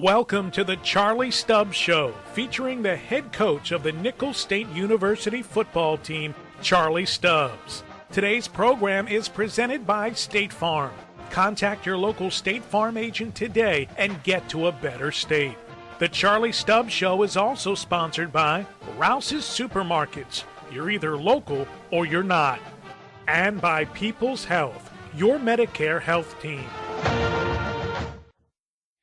Welcome to the Charlie Stubbs Show, featuring the head coach of the Nicholls State University football team, Charlie Stubbs. Today's program is presented by State Farm. Contact your local State Farm agent today and get to a better state. The Charlie Stubbs Show is also sponsored by Rouse's Supermarkets. You're either local or you're not. And by People's Health, your Medicare health team.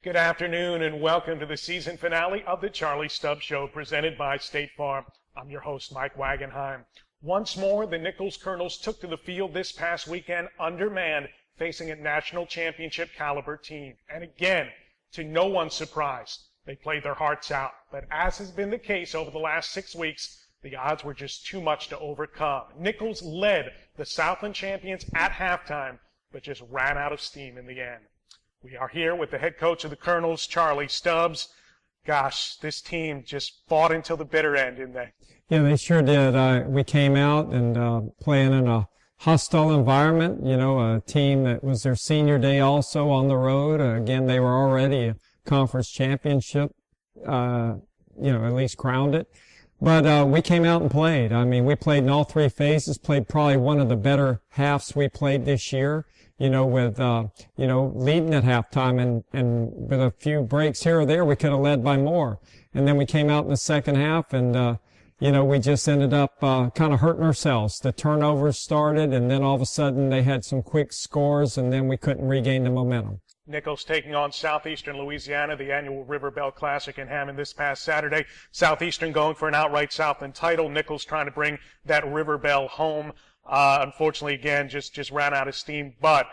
Good afternoon and welcome to the season finale of the Charlie Stubbs Show presented by State Farm. I'm your host, Mike Wagenheim. Once more, the Nicholls Colonels took to the field this past weekend undermanned, facing a national championship caliber team. And again, to no one's surprise, they played their hearts out. But as has been the case over the last 6 weeks, the odds were just too much to overcome. Nicholls led the Southland champions at halftime, but just ran out of steam in the end. We are here with the head coach of the Colonels, Charlie Stubbs. Gosh, this team just fought until the bitter end, didn't they? Yeah, they sure did. We came out and playing in a hostile environment, a team that was their senior day also on the road. Again, they were already a conference championship, at least crowned it. But we came out and played. I mean, we played in all three phases, played probably one of the better halves we played this year. With, leading at halftime and with a few breaks here or there, we could have led by more. And then we came out in the second half and, we just ended up, kind of hurting ourselves. The turnovers started and then all of a sudden they had some quick scores and then we couldn't regain the momentum. Nicholls taking on Southeastern Louisiana, the annual River Bell Classic in Hammond this past Saturday. Southeastern going for an outright Southland title. Nicholls trying to bring that River Bell home. Unfortunately, again, just ran out of steam. But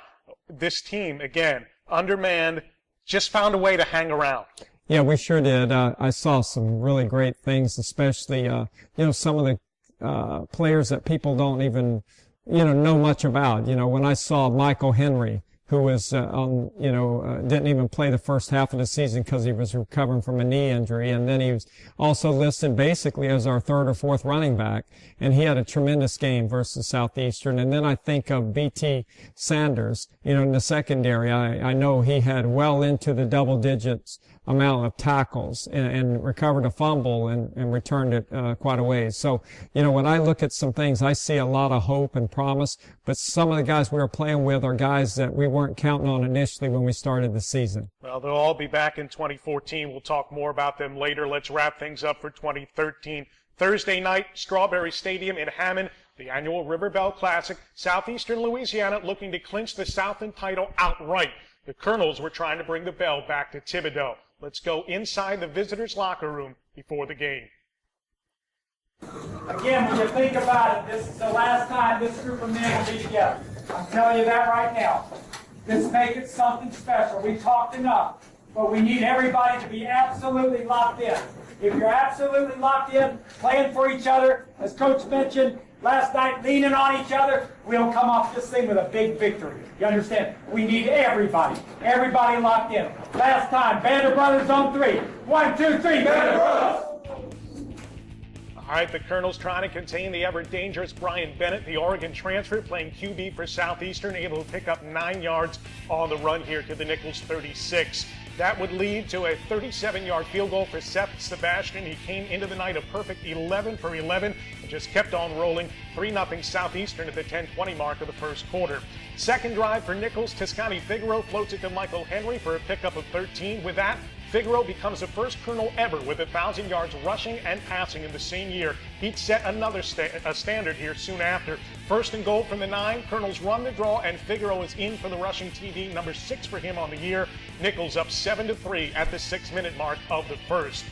this team, again, undermanned, just found a way to hang around. Yeah, we sure did. I saw some really great things, especially, some of the players that people don't even, know much about. When I saw Michael Henry, who was didn't even play the first half of the season because he was recovering from a knee injury. And then he was also listed basically as our third or fourth running back. And he had a tremendous game versus Southeastern. And then I think of B.T. Sanders, in the secondary. I know he had well into the double digits amount of tackles and recovered a fumble and returned it quite a ways. So, when I look at some things, I see a lot of hope and promise. But some of the guys we were playing with are guys that we weren't counting on initially when we started the season. Well, they'll all be back in 2014. We'll talk more about them later. Let's wrap things up for 2013. Thursday night, Strawberry Stadium in Hammond, the annual River Bell Classic. Southeastern Louisiana looking to clinch the Southland title outright. The Colonels were trying to bring the bell back to Thibodaux. Let's go inside the visitors' locker room before the game. Again, when you think about it, this is the last time this group of men will be together. I'm telling you that right now. Let's make it something special. We talked enough, but we need everybody to be absolutely locked in. If you're absolutely locked in, playing for each other, as Coach mentioned last night, leaning on each other, we'll come off this thing with a big victory. You understand? We need everybody locked in. Last time, Vander Brothers on 3. 1, 2, 3, Vander Brothers! All right, the Colonels trying to contain the ever-dangerous Brian Bennett, the Oregon transfer, playing QB for Southeastern, able to pick up 9 yards on the run here to the Nicholls 36. That would lead to a 37-yard field goal for Seth Sebastian. He came into the night a perfect 11 for 11 and just kept on rolling. 3-0 Southeastern at the 10:20 mark of the first quarter. Second drive for Nicholls. Toscani Figueroa floats it to Michael Henry for a pickup of 13. With that, Figueroa becomes the first Colonel ever with 1,000 yards rushing and passing in the same year. He'd set another standard here soon after. First and goal from the 9. Colonels run the draw, and Figueroa is in for the rushing TD, number 6 for him on the year. Nicholls up 7-3 at the 6-minute mark of the first.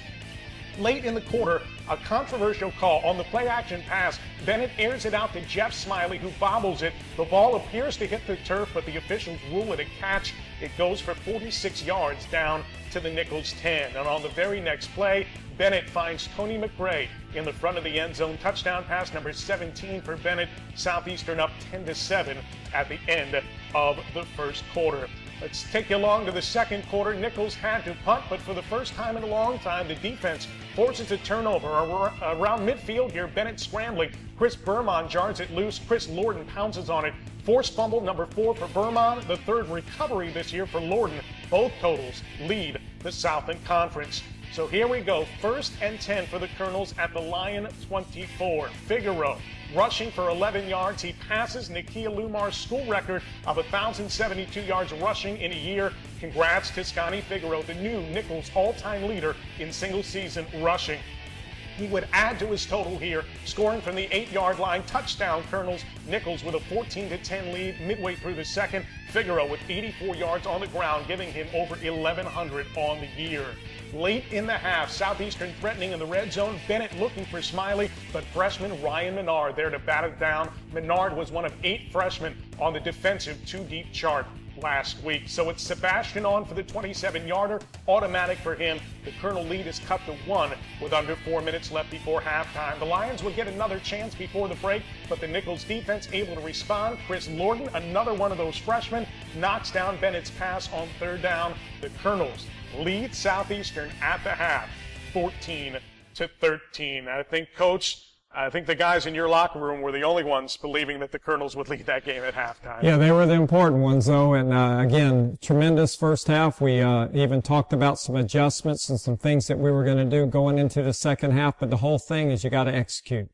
Late in the quarter, a controversial call on the play-action pass. Bennett airs it out to Jeff Smiley, who bobbles it. The ball appears to hit the turf, but the officials rule it a catch. It goes for 46 yards down to the Nicholls 10. And on the very next play, Bennett finds Tony McRae in the front of the end zone. Touchdown pass number 17 for Bennett. Southeastern up 10-7 at the end of the first quarter. Let's take you along to the second quarter. Nicholls had to punt, but for the first time in a long time, the defense forces a turnover around midfield here. Bennett scrambling. Chris Bermond jars it loose. Chris Lorden pounces on it. Forced fumble number 4 for Vermont, the third recovery this year for Lorden. Both totals lead the Southland Conference. So here we go, 1st and 10 for the Colonels at the Lion 24. Figaro rushing for 11 yards. He passes Nakia Lumar's school record of 1,072 yards rushing in a year. Congrats to Scotty Figaro, the new Nichols all-time leader in single-season rushing. He would add to his total here, scoring from the 8-yard line. Touchdown, Colonels. Nichols with a 14-10 lead midway through the second. Figaro with 84 yards on the ground, giving him over 1,100 on the year. Late in the half, Southeastern threatening in the red zone. Bennett looking for Smiley, but freshman Ryan Menard there to bat it down. Menard was one of 8 freshmen on the defensive 2-deep chart last week. So it's Sebastian on for the 27-yarder, automatic for him. The Colonel lead is cut to 1 with under 4 minutes left before halftime. The Lions would get another chance before the break, but the Nichols defense able to respond. Chris Lorden, another one of those freshmen, knocks down Bennett's pass on 3rd down. The Colonels lead Southeastern at the half, 14-13. I think the guys in your locker room were the only ones believing that the Colonels would lead that game at halftime. Yeah, they were the important ones, though. And again, tremendous first half. We even talked about some adjustments and some things that we were going to do going into the second half. But the whole thing is you got to execute.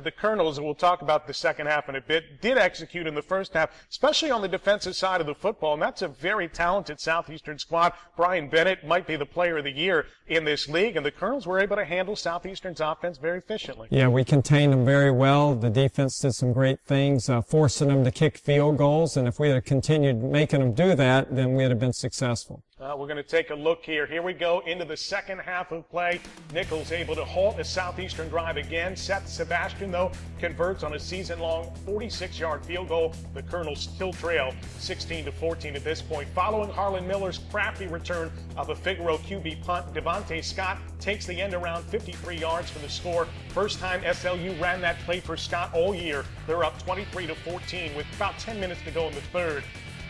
The Colonels, and we'll talk about the second half in a bit, did execute in the first half, especially on the defensive side of the football, and that's a very talented Southeastern squad. Brian Bennett might be the player of the year in this league, and the Colonels were able to handle Southeastern's offense very efficiently. Yeah, we contained them very well. The defense did some great things, forcing them to kick field goals, and if we had continued making them do that, then we'd have been successful. We're going to take a look here. Here we go into the second half of play. Nichols able to halt the Southeastern drive again. Seth Sebastian, though, converts on a season-long 46-yard field goal. The Colonels still trail 16-14 at this point. Following Harlan Miller's crafty return of a Figaro QB punt, Devontae Scott takes the end around 53 yards for the score. First time SLU ran that play for Scott all year. They're up 23-14 with about 10 minutes to go in the third.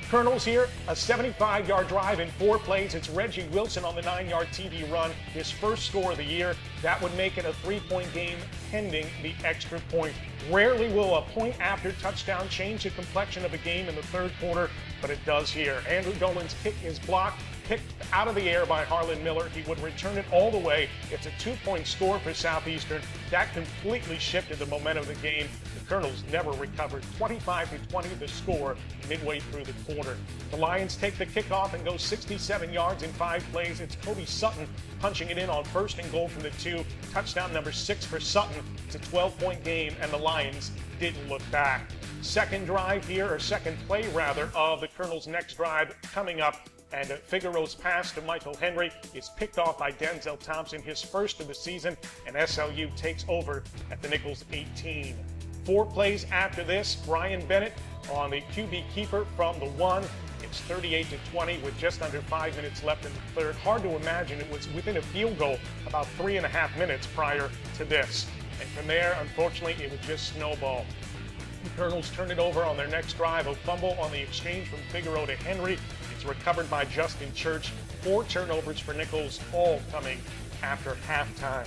Colonels here, a 75-yard drive in 4 plays. It's Reggie Wilson on the 9-yard TD run, his first score of the year. That would make it a 3-point game pending the extra point. Rarely will a point-after touchdown change the complexion of a game in the third quarter, but it does here. Andrew Dolan's kick is blocked, picked out of the air by Harlan Miller. He would return it all the way. It's a 2-point score for Southeastern. That completely shifted the momentum of the game. The Colonels never recovered. 25-20 the score midway through the quarter. The Lions take the kickoff and go 67 yards in 5 plays. It's Kobe Sutton punching it in on 1st and goal from the 2. Touchdown number 6 for Sutton. It's a 12-point game, and the Lions didn't look back. Second drive here, or second play rather, of the Colonels' next drive coming up. And Figaro's pass to Michael Henry is picked off by Denzel Thompson, his first of the season, and SLU takes over at the Nichols 18. 4 plays after this, Brian Bennett on the QB keeper from the 1. It's 38-20 with just under 5 minutes left in the third. Hard to imagine it was within a field goal about 3.5 minutes prior to this. And from there, unfortunately, it would just snowball. The Colonels turn it over on their next drive. A fumble on the exchange from Figaro to Henry. It's recovered by Justin Church. 4 turnovers for Nichols, all coming after halftime.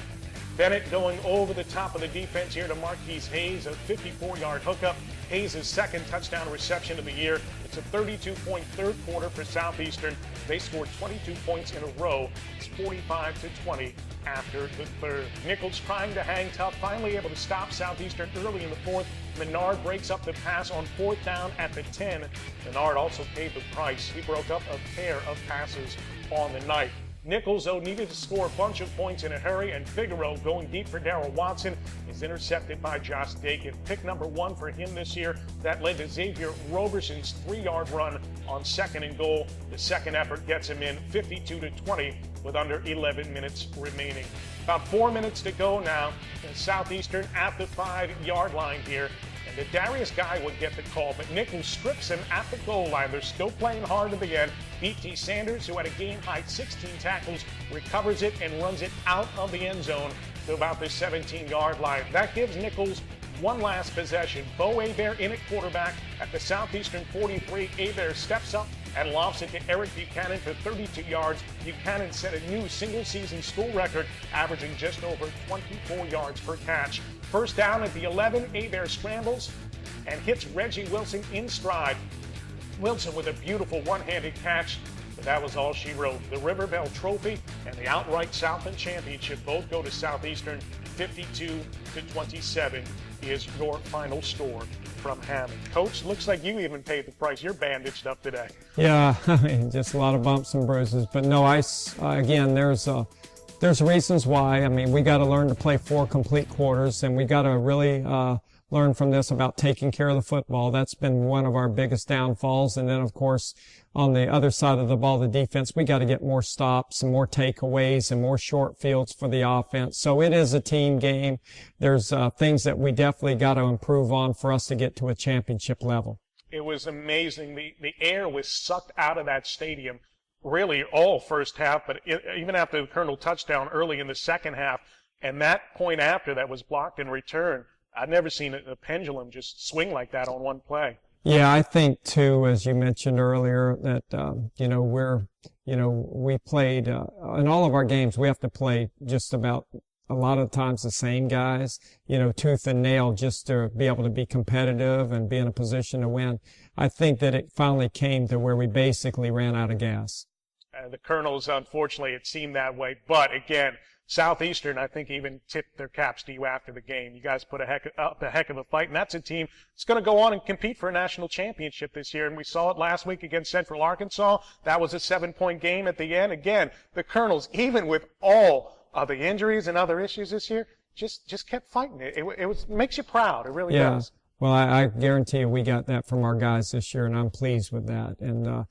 Bennett going over the top of the defense here to Marquise Hayes, a 54-yard hookup. Hayes' second touchdown reception of the year. It's a 32-point third quarter for Southeastern. They scored 22 points in a row. It's 45-20 after the third. Nichols trying to hang tough, finally able to stop Southeastern early in the fourth. Menard breaks up the pass on 4th down at the 10. Menard also paid the price. He broke up a pair of passes on the night. Nichols, though, needed to score a bunch of points in a hurry, and Figaro, going deep for Darrell Watson, is intercepted by Josh Dakin. Pick number 1 for him this year. That led to Xavier Roberson's 3-yard run on 2nd and goal. The second effort gets him in 52-20 with under 11 minutes remaining. About 4 minutes to go now, and Southeastern at the 5-yard line here. And the Darius guy would get the call, but Nichols strips him at the goal line. They're still playing hard to the end. B.T. Sanders, who had a game-high 16 tackles, recovers it and runs it out of the end zone to about the 17-yard line. That gives Nichols one last possession. Bo Hebert in at quarterback at the Southeastern 43. Hebert steps up and lofts it to Eric Buchanan for 32 yards. Buchanan set a new single-season school record, averaging just over 24 yards per catch. First down at the 11, Hebert scrambles, and hits Reggie Wilson in stride. Wilson with a beautiful one-handed catch, but that was all she wrote. The River Bell Trophy and the outright Southland Championship both go to Southeastern. 52-27 is your final score from Hammond. Coach, looks like you even paid the price. You're bandaged up today. Yeah, I mean, just a lot of bumps and bruises. But no, again, there's reasons why. I mean, we got to learn to play 4 complete quarters, and we got to really learn from this about taking care of the football. That's been one of our biggest downfalls. And then, of course, on the other side of the ball, the defense, we got to get more stops and more takeaways and more short fields for the offense. So it is a team game. There's things that we definitely got to improve on for us to get to a championship level. It was amazing. The air was sucked out of that stadium really all first half, but even after the Colonel touchdown early in the second half, and that point after that was blocked and returned, I've never seen a pendulum just swing like that on one play. Yeah, I think too, as you mentioned earlier, that we played in all of our games. We have to play just about a lot of times the same guys, tooth and nail, just to be able to be competitive and be in a position to win. I think that it finally came to where we basically ran out of gas. The Colonels, unfortunately, it seemed that way, but again, Southeastern, I think, even tipped their caps to you after the game. You guys put up a heck of a fight, and that's a team that's going to go on and compete for a national championship this year. And we saw it last week against Central Arkansas. That was a 7-point game at the end. Again, the Colonels, even with all of the injuries and other issues this year, just kept fighting. It makes you proud. It really does. Well, I guarantee you we got that from our guys this year, and I'm pleased with that. And,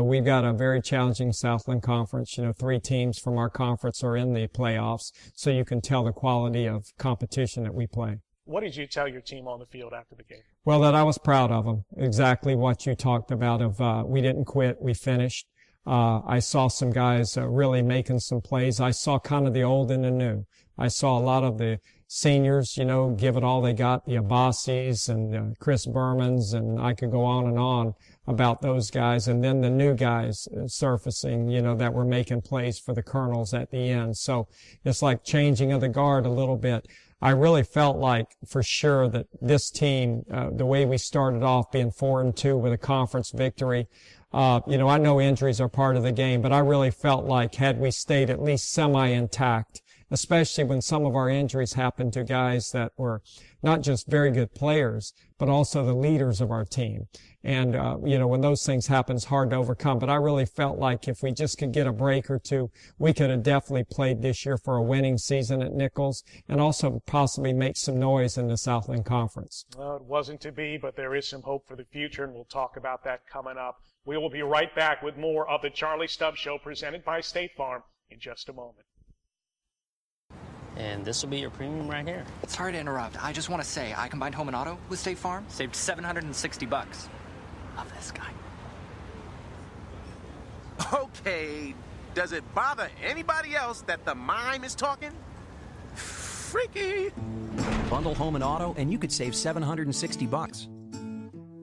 we've got a very challenging Southland Conference. 3 teams from our conference are in the playoffs, so you can tell the quality of competition that we play. What did you tell your team on the field after the game? Well, that I was proud of them. Exactly what you talked about we didn't quit, we finished. I saw some guys really making some plays. I saw kind of the old and the new. I saw a lot of the seniors, give it all they got, the Abbasis and Chris Bermans, and I could go on about those guys. And then the new guys surfacing, that were making plays for the Colonels at the end. So it's like changing of the guard a little bit. I really felt like for sure that this team, the way we started off being 4-2 with a conference victory, I know injuries are part of the game, but I really felt like had we stayed at least semi-intact, especially when some of our injuries happened to guys that were not just very good players, but also the leaders of our team. And, when those things happen, it's hard to overcome. But I really felt like if we just could get a break or two, we could have definitely played this year for a winning season at Nichols and also possibly make some noise in the Southland Conference. Well, it wasn't to be, but there is some hope for the future, and we'll talk about that coming up. We will be right back with more of the Charlie Stubbs Show presented by State Farm in just a moment. And this will be your premium right here. Sorry to interrupt. I just want to say I combined home and auto with State Farm. Saved $760. Love this guy. Okay, does it bother anybody else that the mime is talking? Freaky. Bundle home and auto, and you could save $760.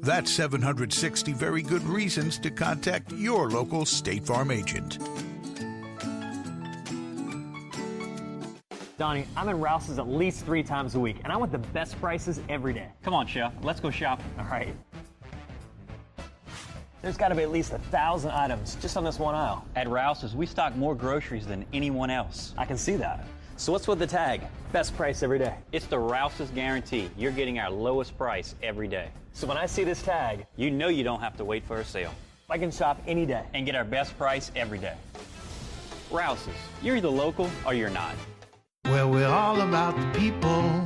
That's 760 very good reasons to contact your local State Farm agent. Donnie, I'm in Rouse's at least 3 times a week, and I want the best prices every day. Come on, Chef. Let's go shopping. All right. There's got to be at least 1,000 items just on this one aisle. At Rouse's, we stock more groceries than anyone else. I can see that. So what's with the tag? Best price every day. It's the Rouse's guarantee. You're getting our lowest price every day. So when I see this tag, you know you don't have to wait for a sale. I can shop any day. And get our best price every day. Rouse's. You're either local or you're not. Well, we're all about the people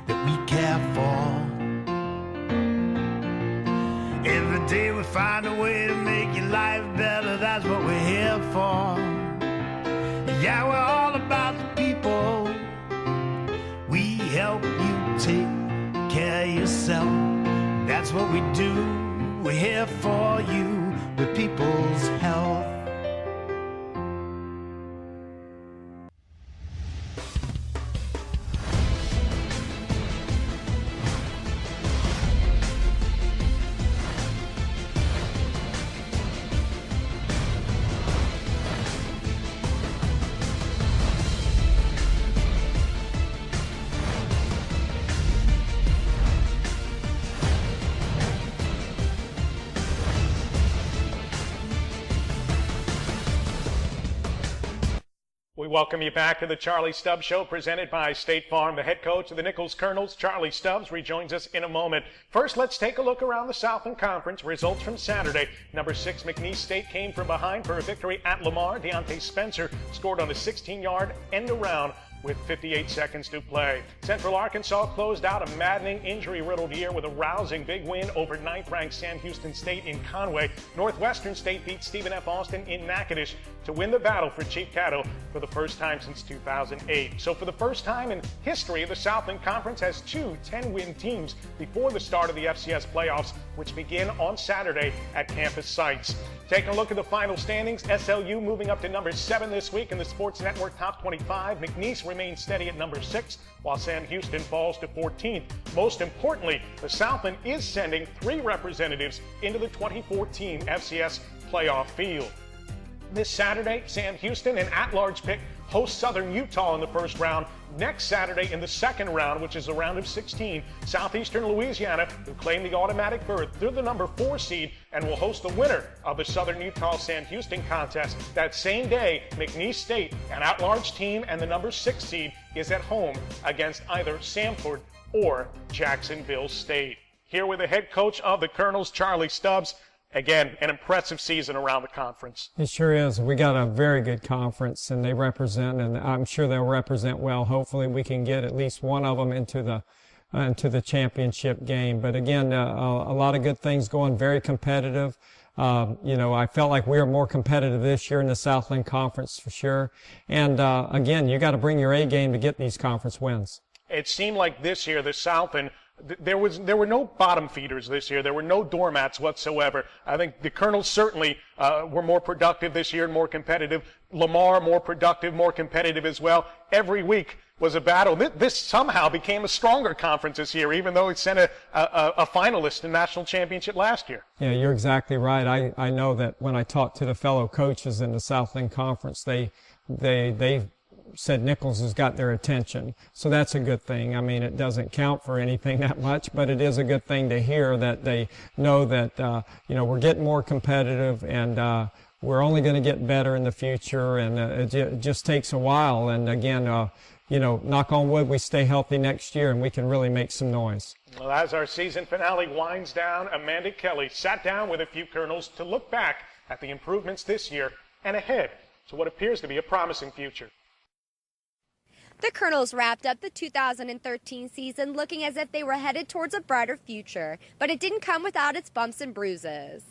that we care for. Every day we find a way to make your life better. That's what we're here for. Yeah, we're all about the people. We help you take care of yourself. That's what we do. We're here for you with people's health. We welcome you back to the Charlie Stubbs Show, presented by State Farm. The head coach of the Nichols Colonels, Charlie Stubbs, rejoins us in a moment. First, let's take a look around the Southland Conference. Results from Saturday. Number 6, McNeese State came from behind for a victory at Lamar. Deontay Spencer scored on a 16-yard end around with 58 seconds to play. Central Arkansas closed out a maddening, injury-riddled year with a rousing big win over 9th-ranked Sam Houston State in Conway. Northwestern State beat Stephen F. Austin in Natchitoches to win the battle for Chief Caddo for the first time since 2008. So for the first time in history, the Southland Conference has 2 10-win teams before the start of the FCS playoffs, which begin on Saturday at campus sites. Taking a look at the final standings, SLU moving up to number 7 this week in the Sports Network Top 25. McNeese remains steady at number 6, while Sam Houston falls to 14th. Most importantly, the Southland is sending 3 representatives into the 2014 FCS playoff field. This Saturday, Sam Houston, an at-large pick, hosts Southern Utah in the first round. Next Saturday in the second round, which is a round of 16, Southeastern Louisiana, who claim the automatic berth, they're the number 4 seed and will host the winner of the Southern Utah-Sam Houston contest. That same day, McNeese State, an at-large team and the number 6 seed, is at home against either Samford or Jacksonville State. Here with the head coach of the Colonels, Charlie Stubbs. Again, an impressive season around the conference. It sure is. We got a very good conference, and they represent, and I'm sure they'll represent well. Hopefully we can get at least one of them into the championship game. But again, a lot of good things going, very competitive. I felt like we were more competitive this year in the Southland Conference for sure. And again, you got to bring your A game to get these conference wins. It seemed like this year the Southland, there were no bottom feeders this year. There were no doormats whatsoever. I think the Colonels certainly were more productive this year and more competitive. Lamar more productive, more competitive as well. Every week was a battle. This somehow became a stronger conference this year, even though it sent a finalist in national championship last year. Yeah, you're exactly right. I know that when I talked to the fellow coaches in the Southland Conference, they said Nichols has got their attention. So that's a good thing. I mean, it doesn't count for anything that much, but it is a good thing to hear that they know that, we're getting more competitive and we're only going to get better in the future, and it just takes a while. And again, knock on wood, we stay healthy next year and we can really make some noise. Well, as our season finale winds down, Amanda Kelly sat down with a few Colonels to look back at the improvements this year and ahead to what appears to be a promising future. The Colonels wrapped up the 2013 season looking as if they were headed towards a brighter future, but it didn't come without its bumps and bruises.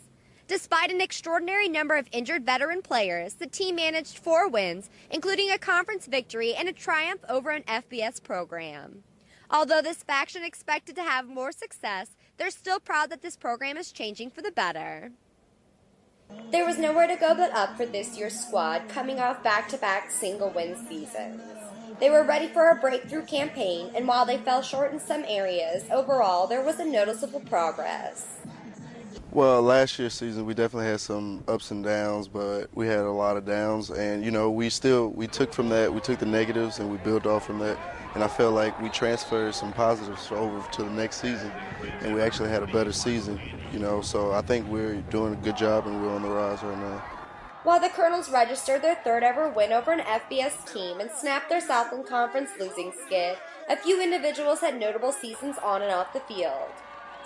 Despite an extraordinary number of injured veteran players, the team managed 4 wins, including a conference victory and a triumph over an FBS program. Although this faction expected to have more success, they're still proud that this program is changing for the better. There was nowhere to go but up for this year's squad, coming off back-to-back single-win seasons. They were ready for a breakthrough campaign, and while they fell short in some areas, overall there was a noticeable progress. Well, last year's season we definitely had some ups and downs, but we had a lot of downs, and we took from that, we took the negatives and we built off from that, and I felt like we transferred some positives over to the next season, and we actually had a better season, so I think we're doing a good job and we're on the rise right now. While the Colonels registered their 3rd ever win over an FBS team and snapped their Southland Conference losing skid, a few individuals had notable seasons on and off the field.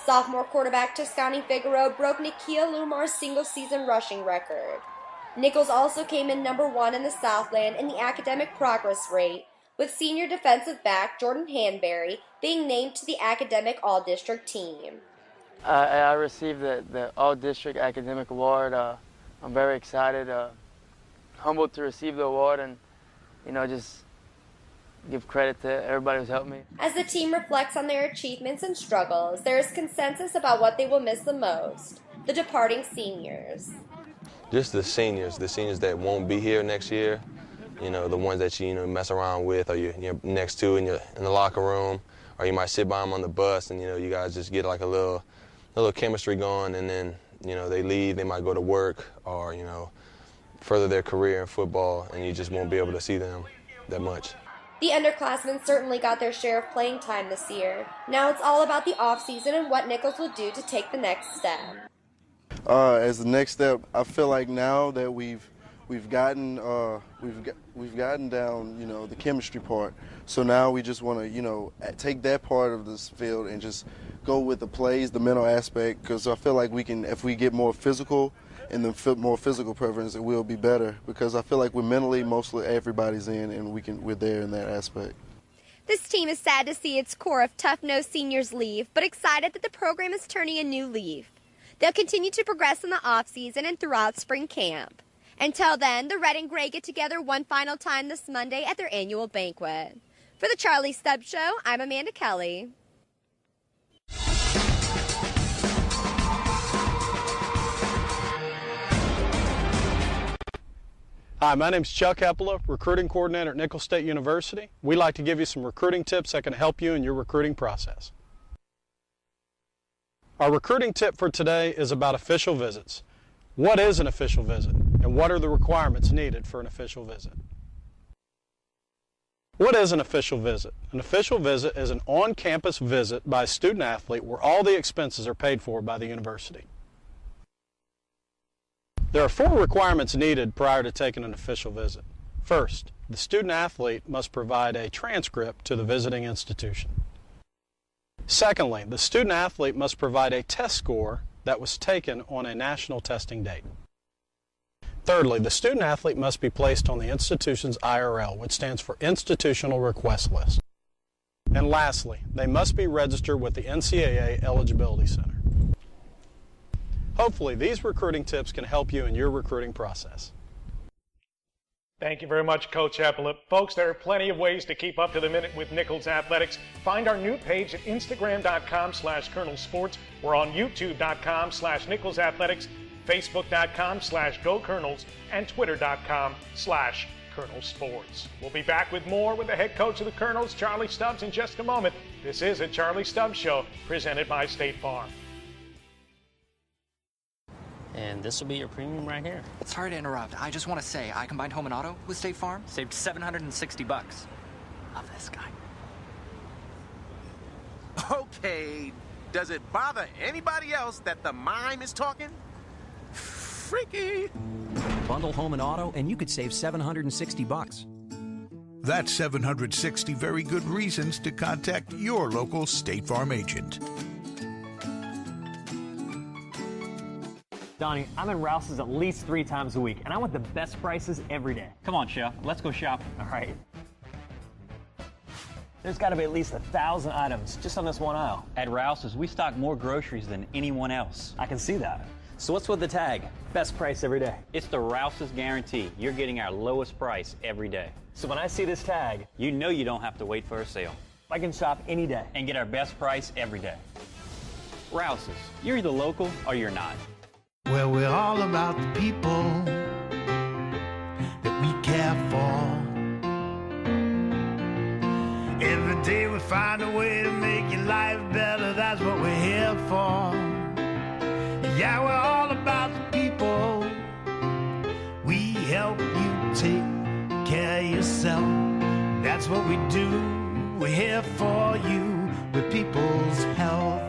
Sophomore quarterback Toscani Figueroa broke Nikia Lumar's single-season rushing record. Nichols also came in number 1 in the Southland in the academic progress rate, with senior defensive back Jordan Hanberry being named to the academic all-district team. I received the all-district academic award. I'm very excited, humbled to receive the award, and, just give credit to everybody who's helped me. As the team reflects on their achievements and struggles, there is consensus about what they will miss the most: the departing seniors. Just the seniors that won't be here next year, the ones that you mess around with, or you're next to in the locker room, or you might sit by them on the bus, and you guys just get like a little chemistry going, and then they leave, they might go to work or, further their career in football, and you just won't be able to see them that much. The underclassmen certainly got their share of playing time this year. Now it's all about the offseason and what Nichols will do to take the next step. As the next step, I feel like now that we've gotten down, you know, the chemistry part. So now we just want to, you know, take that part of this field and just go with the plays, the mental aspect, because I feel like we can, if we get more physical and then more physical preference, it will be better, because I feel like we're mentally, mostly everybody's in, and we're there in that aspect. This team is sad to see its core of tough-nosed seniors leave, but excited that the program is turning a new leaf. They'll continue to progress in the offseason and throughout spring camp. Until then, the Red and Gray get together one final time this Monday at their annual banquet. For the Charlie Stubbs Show, I'm Amanda Kelly. Hi, my name is Chuck Epela, recruiting coordinator at Nicholls State University. We'd like to give you some recruiting tips that can help you in your recruiting process. Our recruiting tip for today is about official visits. What is an official visit, and what are the requirements needed for an official visit? What is an official visit? An official visit is an on-campus visit by a student athlete where all the expenses are paid for by the university. There are 4 requirements needed prior to taking an official visit. First, the student athlete must provide a transcript to the visiting institution. Secondly, the student athlete must provide a test score that was taken on a national testing date. Thirdly, the student athlete must be placed on the institution's IRL, which stands for Institutional Request List. And lastly, they must be registered with the NCAA Eligibility Center. Hopefully, these recruiting tips can help you in your recruiting process. Thank you very much, Coach Epela. Folks, there are plenty of ways to keep up to the minute with Nicholls Athletics. Find our new page at Instagram.com/ColonelSports. We're on YouTube.com/Nicholls Athletics, Facebook.com/Go Colonels, and Twitter.com/Colonel Sports. We'll be back with more with the head coach of the Colonels, Charlie Stubbs, in just a moment. This is a Charlie Stubbs Show presented by State Farm. And this will be your premium right here. Sorry to interrupt. I just want to say I combined home and auto with State Farm. Saved $760. Love this guy. Okay, does it bother anybody else that the mime is talking? Freaky. Bundle home and auto, and you could save $760. That's 760 very good reasons to contact your local State Farm agent. Donnie, I'm in Rouse's at least 3 times a week, and I want the best prices every day. Come on, Chef. Let's go shopping. All right. There's got to be at least 1,000 items just on this one aisle. At Rouse's, we stock more groceries than anyone else. I can see that. So what's with the tag? Best price every day. It's the Rouse's guarantee. You're getting our lowest price every day. So when I see this tag, you know you don't have to wait for a sale. I can shop any day and get our best price every day. Rouse's, you're either local or you're not. Well, we're all about the people that we care for. Every day we find a way to make your life better. That's what we're here for. Yeah, we're all about the people. We help you take care of yourself. That's what we do. We're here for you with people's health.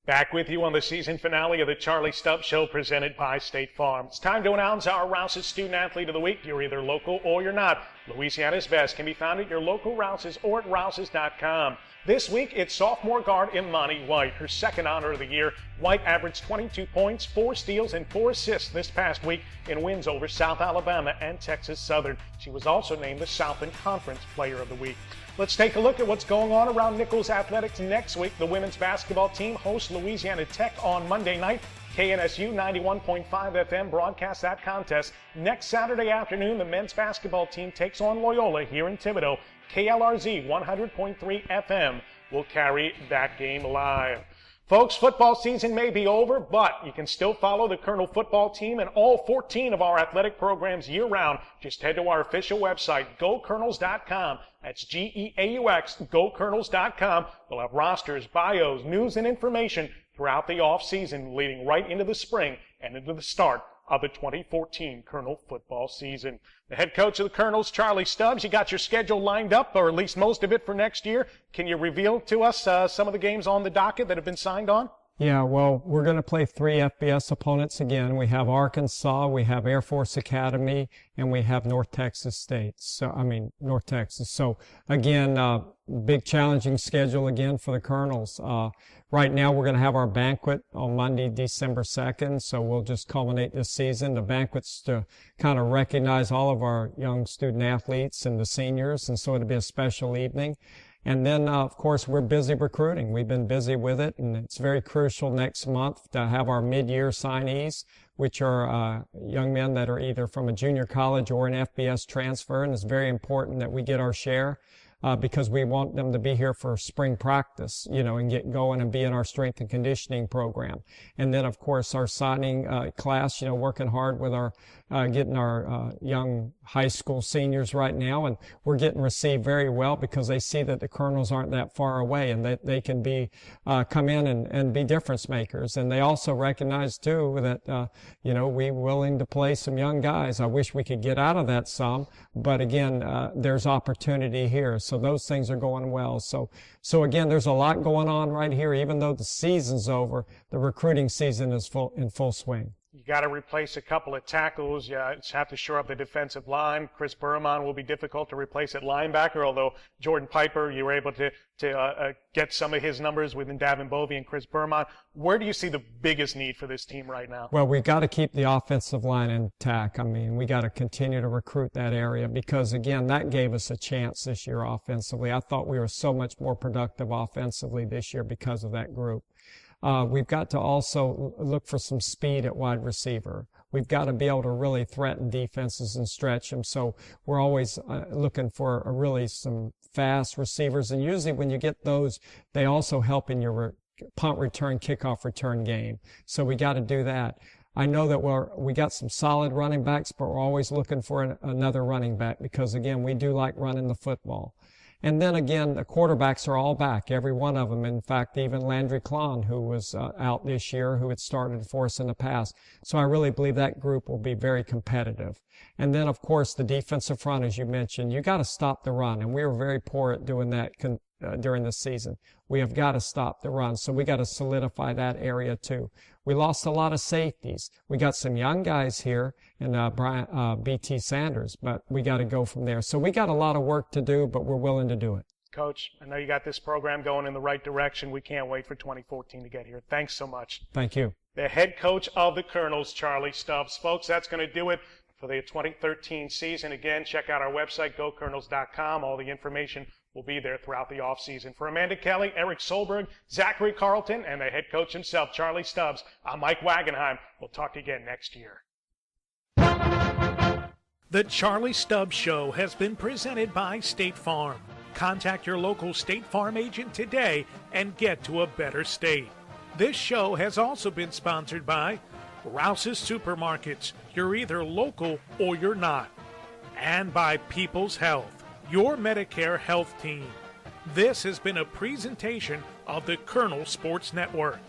Back with you on the season finale of the Charlie Stubbs Show presented by State Farm. It's time to announce our Rouse's Student Athlete of the Week. You're either local or you're not. Louisiana's Best can be found at your local Rouse's or at Rouse's.com. This week, it's sophomore guard Imani White, her second honor of the year. White averaged 22 points, 4 steals, and 4 assists this past week in wins over South Alabama and Texas Southern. She was also named the Southern Conference Player of the Week. Let's take a look at what's going on around Nicholls Athletics next week. The women's basketball team hosts Louisiana Tech on Monday night. KNSU 91.5 FM broadcasts that contest. Next Saturday afternoon, the men's basketball team takes on Loyola here in Thibodaux. KLRZ 100.3 FM will carry that game live. Folks, football season may be over, but you can still follow the Colonel football team and all 14 of our athletic programs year-round. Just head to our official website, GoColonels.com. That's G-E-A-U-X, GoColonels.com. We'll have rosters, bios, news, and information throughout the off-season, leading right into the spring and into the start of the 2014 Colonel football season. The head coach of the Colonels, Charlie Stubbs, you got your schedule lined up, or at least most of it for next year. Can you reveal to us some of the games on the docket that have been signed on? Yeah, well, we're going to play 3 FBS opponents again. We have Arkansas, we have Air Force Academy, and we have North Texas State. North Texas. So again, big challenging schedule again for the Colonels. Right now we're going to have our banquet on Monday, December 2nd. So we'll just culminate this season. The banquet's to kind of recognize all of our young student athletes and the seniors. And so it'll be a special evening. And then, of course, we're busy recruiting. We've been busy with it, and it's very crucial next month to have our mid-year signees, which are young men that are either from a junior college or an FBS transfer, and it's very important that we get our share because we want them to be here for spring practice, and get going and be in our strength and conditioning program. And then, of course, our signing class, working hard with our getting our young high school seniors right now, and we're getting received very well because they see that the Colonels aren't that far away and that they can be come in and be difference makers. And they also recognize too that we're willing to play some young guys. I wish we could get out of that some, but again, there's opportunity here. So those things are going well. So again, there's a lot going on right here. Even though the season's over, the recruiting season is in full swing. You got to replace a couple of tackles. You have to shore up the defensive line. Chris Burman will be difficult to replace at linebacker, although Jordan Piper, you were able to get some of his numbers within Davin Bovey and Chris Burman. Where do you see the biggest need for this team right now? Well, we've got to keep the offensive line intact. We got to continue to recruit that area because, again, that gave us a chance this year offensively. I thought we were so much more productive offensively this year because of that group. We've got to also look for some speed at wide receiver. We've got to be able to really threaten defenses and stretch them. So we're always looking for really some fast receivers. And usually when you get those, they also help in your punt return, kickoff return game. So we got to do that. I know that we got some solid running backs, but we're always looking for another running back because, again, we do like running the football. And then again, the quarterbacks are all back, every one of them. In fact, even Landry Klon, who was out this year, who had started for us in the past. So I really believe that group will be very competitive. And then, of course, the defensive front, as you mentioned, you got to stop the run. And we were very poor at doing that during the season. We have got to stop the run. So we got to solidify that area too. We lost a lot of safeties. We got some young guys here in B.T. Sanders, but we got to go from there. So we got a lot of work to do, but we're willing to do it. Coach, I know you got this program going in the right direction. We can't wait for 2014 to get here. Thanks so much. Thank you. The head coach of the Colonels, Charlie Stubbs. Folks, that's going to do it for the 2013 season. Again, check out our website, gocolonels.com. All the information will be there throughout the offseason. For Amanda Kelly, Eric Solberg, Zachary Carlton, and the head coach himself, Charlie Stubbs, I'm Mike Wagenheim. We'll talk again next year. The Charlie Stubbs Show has been presented by State Farm. Contact your local State Farm agent today and get to a better state. This show has also been sponsored by Rouse's Supermarkets. You're either local or you're not. And by People's Health, your Medicare health team. This has been a presentation of the Colonel Sports Network.